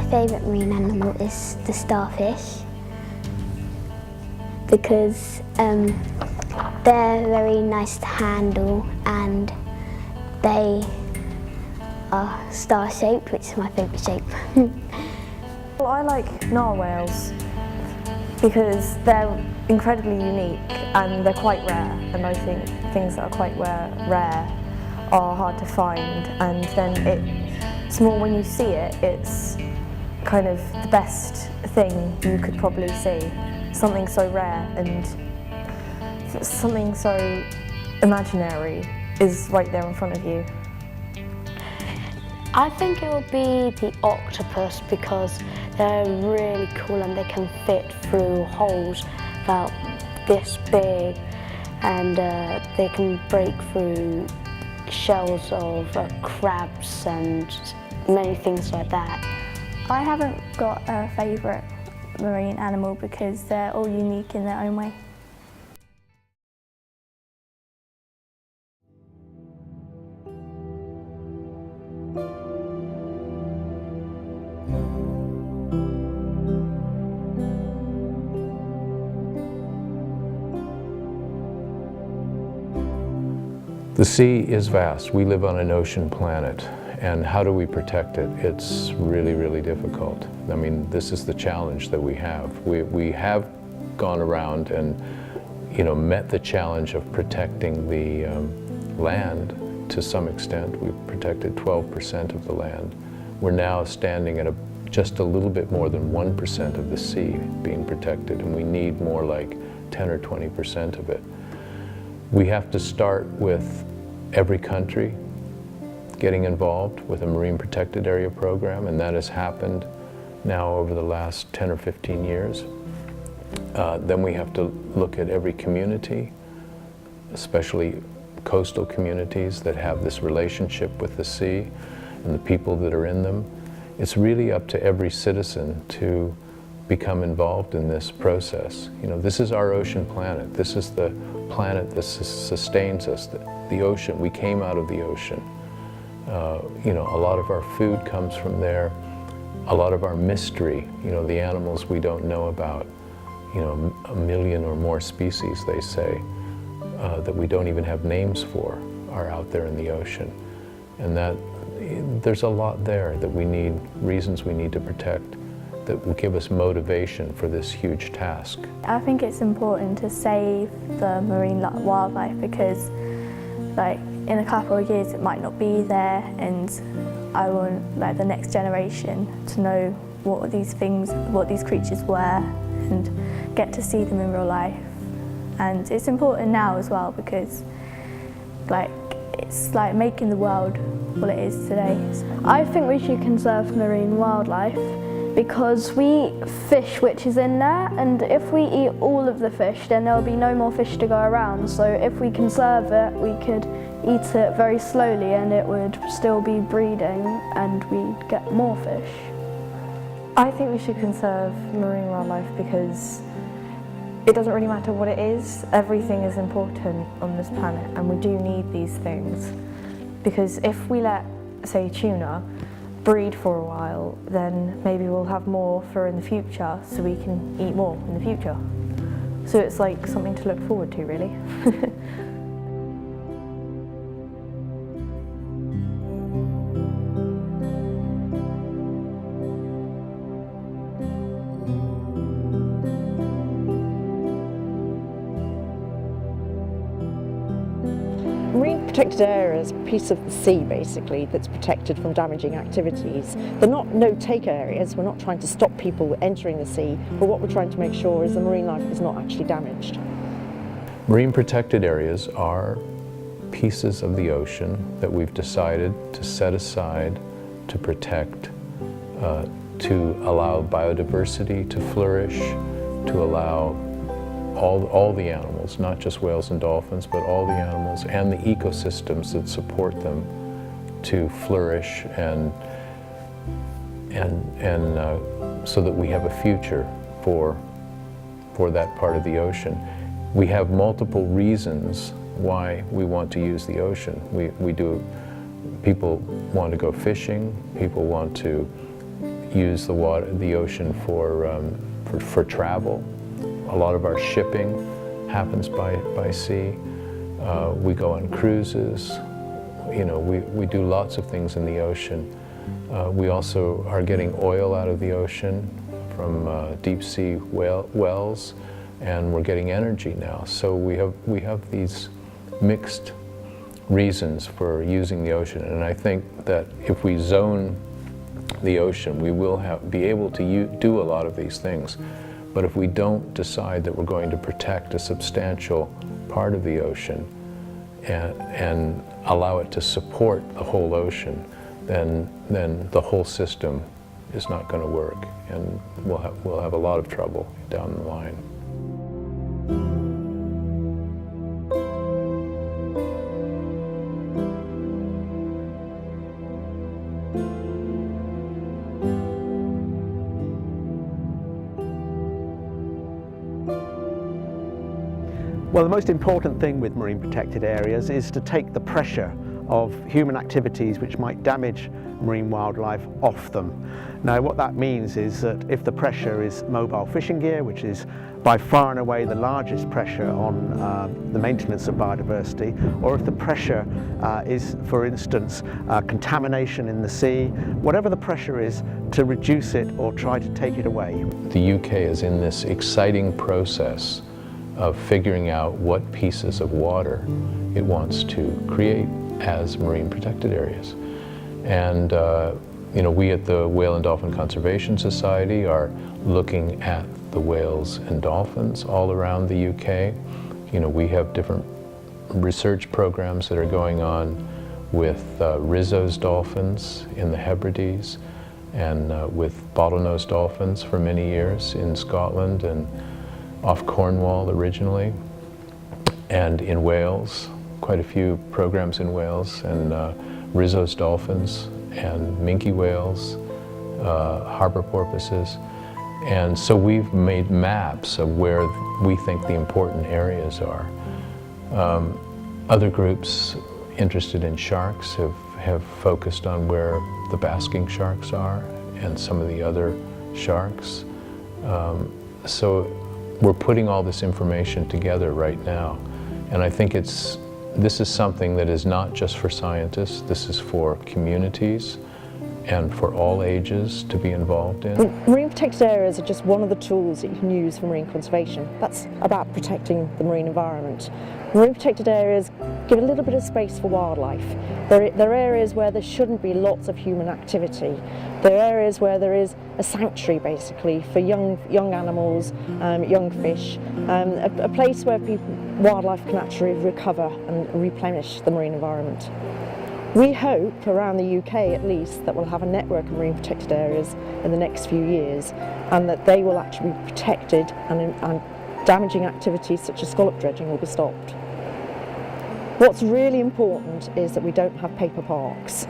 My favourite marine animal is the starfish because they're very nice to handle and they are star-shaped, which is my favourite shape. Well, I like narwhals because they're incredibly unique and they're quite rare, and I think things that are quite rare are hard to find, and then it's more when you see it, it's kind of the best thing you could probably see. Something so rare and something so imaginary is right there in front of you. I think it will be the octopus because they're really cool and they can fit through holes about this big, and they can break through shells of crabs and many things like that. I haven't got a favourite marine animal because they're all unique in their own way. The sea is vast. We live on an ocean planet, and how do we protect it? It's really, really difficult. I mean, this is the challenge that we have. We have gone around and, met the challenge of protecting the land to some extent. We've protected 12% of the land. We're now standing at just a little bit more than 1% of the sea being protected, and we need more like 10 or 20% of it. We have to start with every country getting involved with a marine protected area program, and that has happened now over the last 10 or 15 years. Then we have to look at every community, especially coastal communities that have this relationship with the sea and the people that are in them. It's really up to every citizen to become involved in this process. This is our ocean planet. This is the planet that sustains us, the ocean. We came out of the ocean. A lot of our food comes from there. A lot of our mystery, the animals we don't know about, 1 million or more species, they say, that we don't even have names for, are out there in the ocean. And there's a lot there that reasons we need to protect, that will give us motivation for this huge task. I think it's important to save the marine wildlife because, in a couple of years it might not be there, and I want the next generation to know what these creatures were, and get to see them in real life. And it's important now as well because, it's making the world what it is today. I think we should conserve marine wildlife because we eat fish which is in there, and if we eat all of the fish then there will be no more fish to go around. So if we conserve it, we could eat it very slowly and it would still be breeding and we'd get more fish. I think we should conserve marine wildlife because it doesn't really matter what it is. Everything is important on this planet and we do need these things. Because if we let, say, tuna breed for a while, then maybe we'll have more for in the future so we can eat more in the future. So it's something to look forward to, really. Marine protected areas are a piece of the sea basically that's protected from damaging activities. They're not no-take areas. We're not trying to stop people entering the sea, but what we're trying to make sure is the marine life is not actually damaged. Marine protected areas are pieces of the ocean that we've decided to set aside to protect, to allow biodiversity to flourish, to allow all the animals, not just whales and dolphins, but all the animals and the ecosystems that support them to flourish and so that we have a future for that part of the ocean. We have multiple reasons why we want to use the ocean. People want to go fishing, people want to use the ocean for travel. A lot of our shipping happens by sea. We go on cruises. You know, we do lots of things in the ocean. We also are getting oil out of the ocean from deep sea wells, and we're getting energy now. So we have these mixed reasons for using the ocean, and I think that if we zone the ocean, we will be able to do a lot of these things. But if we don't decide that we're going to protect a substantial part of the ocean and allow it to support the whole ocean, then the whole system is not going to work, and we'll have a lot of trouble down the line. Well, the most important thing with marine protected areas is to take the pressure of human activities which might damage marine wildlife off them. Now, what that means is that if the pressure is mobile fishing gear, which is by far and away the largest pressure on the maintenance of biodiversity, or if the pressure is, for instance, contamination in the sea, whatever the pressure is, to reduce it or try to take it away. The UK is in this exciting process of figuring out what pieces of water it wants to create as marine protected areas. And you know, we at the Whale and Dolphin Conservation Society are looking at the whales and dolphins all around the UK. You know, we have different research programs that are going on with Rizzo's dolphins in the Hebrides, and with bottlenose dolphins for many years in Scotland and off Cornwall originally, and in Wales, quite a few programs in Wales, and Rizzo's dolphins and minke whales, harbor porpoises. And so we've made maps of where we think the important areas are. Other groups interested in sharks have focused on where the basking sharks are and some of the other sharks. So we're putting all this information together right now, and I think this is something that is not just for scientists, this is for communities and for all ages to be involved in. Marine protected areas are just one of the tools that you can use for marine conservation. That's about protecting the marine environment. Marine protected areas give a little bit of space for wildlife. They're areas where there shouldn't be lots of human activity. They're areas where there is a sanctuary, basically, for young animals, young fish, a place where wildlife can actually recover and replenish the marine environment. We hope, around the UK at least, that we'll have a network of marine protected areas in the next few years, and that they will actually be protected, and damaging activities such as scallop dredging will be stopped. What's really important is that we don't have paper parks.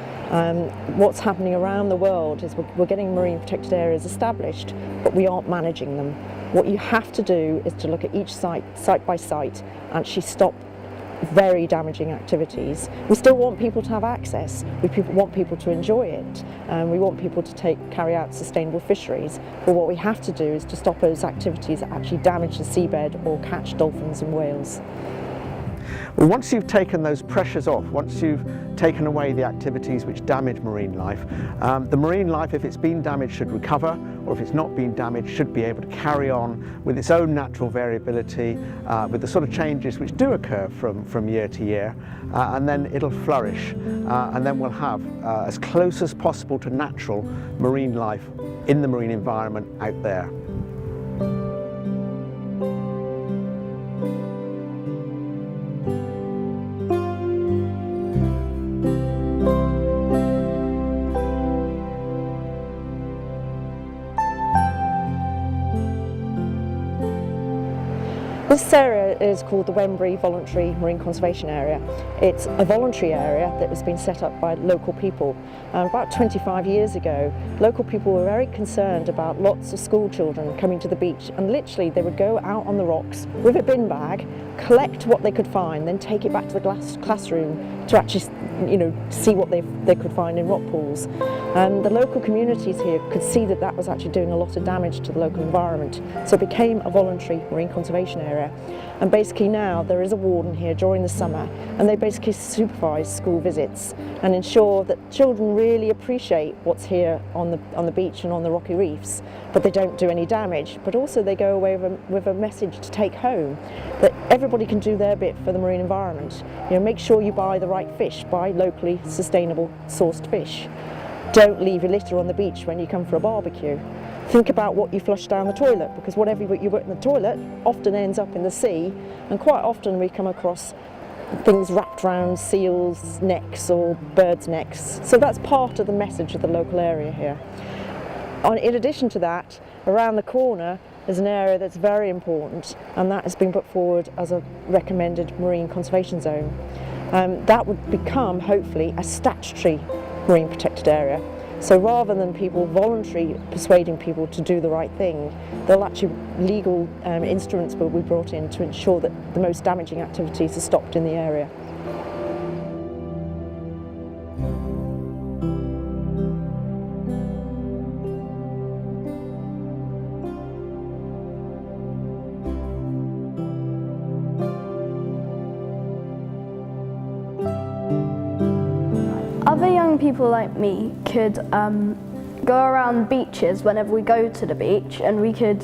What's happening around the world is we're getting marine protected areas established, but we aren't managing them. What you have to do is to look at each site by site, and actually stop very damaging activities. We still want people to have access, want people to enjoy it, we want people to carry out sustainable fisheries, but what we have to do is to stop those activities that actually damage the seabed or catch dolphins and whales. Well, once you've taken those pressures off, once you've taken away the activities which damage marine life, the marine life, if it's been damaged, should recover, or if it's not been damaged, should be able to carry on with its own natural variability, with the sort of changes which do occur from year to year, and then it'll flourish, and then we'll have as close as possible to natural marine life in the marine environment out there. This area is called the Bree Voluntary Marine Conservation Area. It's a voluntary area that has been set up by local people. About 25 years ago, local people were very concerned about lots of school children coming to the beach, and literally they would go out on the rocks with a bin bag, collect what they could find, then take it back to the classroom to actually see what they could find in rock pools. And the local communities here could see that that was actually doing a lot of damage to the local environment. So it became a voluntary marine conservation area. And basically now there is a warden here during the summer, and they basically supervise school visits and ensure that children really appreciate what's here on the beach and on the rocky reefs, but they don't do any damage. But also they go away with a message to take home, that everybody can do their bit for the marine environment. Make sure you buy the right fish, buy locally sustainable sourced fish. Don't leave your litter on the beach when you come for a barbecue. Think about what you flush down the toilet, because whatever you put in the toilet often ends up in the sea, and quite often we come across things wrapped around seals' necks or birds' necks. So that's part of the message of the local area here. In addition to that, around the corner there's an area that's very important, and that has been put forward as a recommended marine conservation zone. That would become, hopefully, a statutory marine protected area. So rather than people voluntarily persuading people to do the right thing, there'll actually legal instruments will be brought in to ensure that the most damaging activities are stopped in the area. Other young people like me could go around beaches whenever we go to the beach, and we could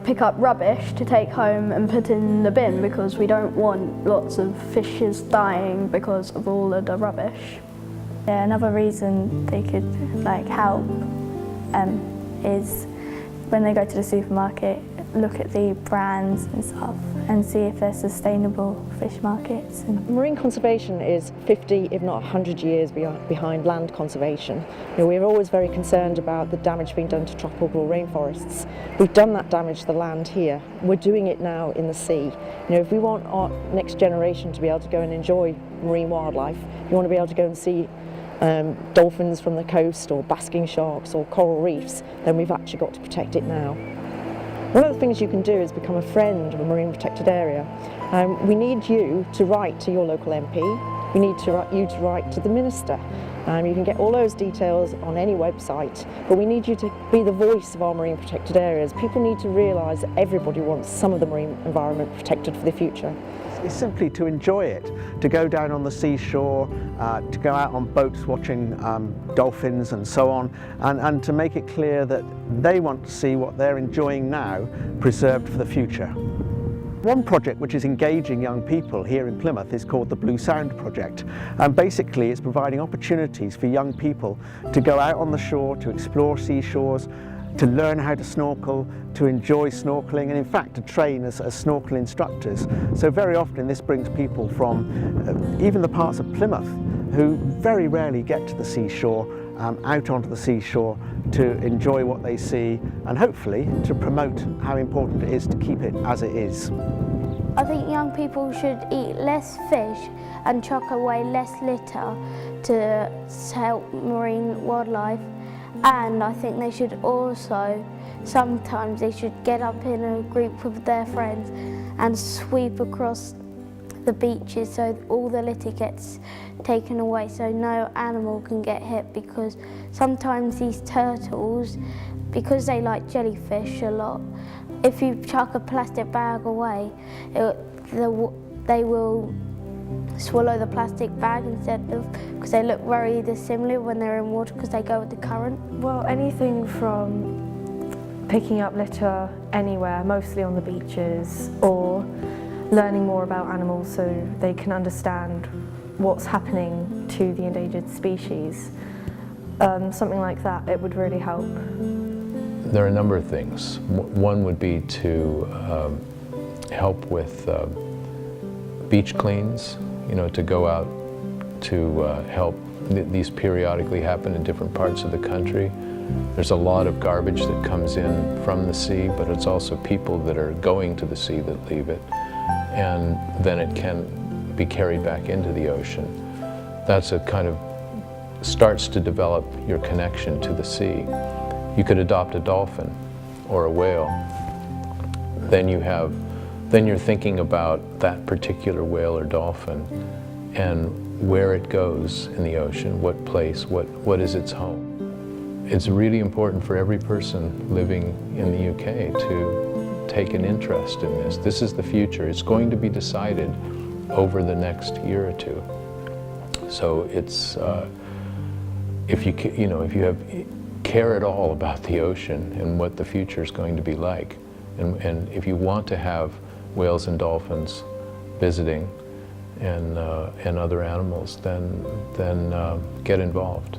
pick up rubbish to take home and put in the bin, because we don't want lots of fishes dying because of all of the rubbish. Yeah, another reason they could help is when they go to the supermarket, look at the brands and stuff and see if they're sustainable fish markets. Marine conservation is 50, if not 100 years behind land conservation. We're always very concerned about the damage being done to tropical rainforests. We've done that damage to the land here. We're doing it now in the sea. If we want our next generation to be able to go and enjoy marine wildlife, you want to be able to go and see dolphins from the coast, or basking sharks, or coral reefs, then we've actually got to protect it now. One of the things you can do is become a friend of a marine protected area. We need you to write to your local MP. We need you to write to the Minister. You can get all those details on any website, but we need you to be the voice of our marine protected areas. People need to realise that everybody wants some of the marine environment protected for the future. It's simply to enjoy it, to go down on the seashore, to go out on boats watching dolphins and so on, and to make it clear that they want to see what they're enjoying now preserved for the future. One project which is engaging young people here in Plymouth is called the Blue Sound Project, and basically it's providing opportunities for young people to go out on the shore, to explore seashores, to learn how to snorkel, to enjoy snorkeling, and in fact to train as snorkel instructors. So very often this brings people from even the parts of Plymouth who very rarely get to the seashore, out onto the seashore to enjoy what they see, and hopefully to promote how important it is to keep it as it is. I think young people should eat less fish and chuck away less litter to help marine wildlife. And I think they should also, sometimes they should get up in a group with their friends and sweep across the beaches so all the litter gets taken away, so no animal can get hit, because sometimes these turtles, because they like jellyfish a lot, if you chuck a plastic bag away, they will swallow the plastic bag instead of, because they look very dissimilar when they're in water because they go with the current. Well, anything from picking up litter anywhere, mostly on the beaches, or learning more about animals so they can understand what's happening to the endangered species. Something like that, it would really help. There are a number of things. One would be to help with beach cleans, to go out to help. These periodically happen in different parts of the country. There's a lot of garbage that comes in from the sea, but it's also people that are going to the sea that leave it, and then it can be carried back into the ocean. That's a kind of starts to develop your connection to the sea. You could adopt a dolphin or a whale. Then you're thinking about that particular whale or dolphin and where it goes in the ocean, what place, what is its home. It's really important for every person living in the UK to take an interest in this. This is the future. It's going to be decided over the next year or two. So it's, if you care at all about the ocean and what the future is going to be like, and if you want to have whales and dolphins visiting and other animals, then get involved.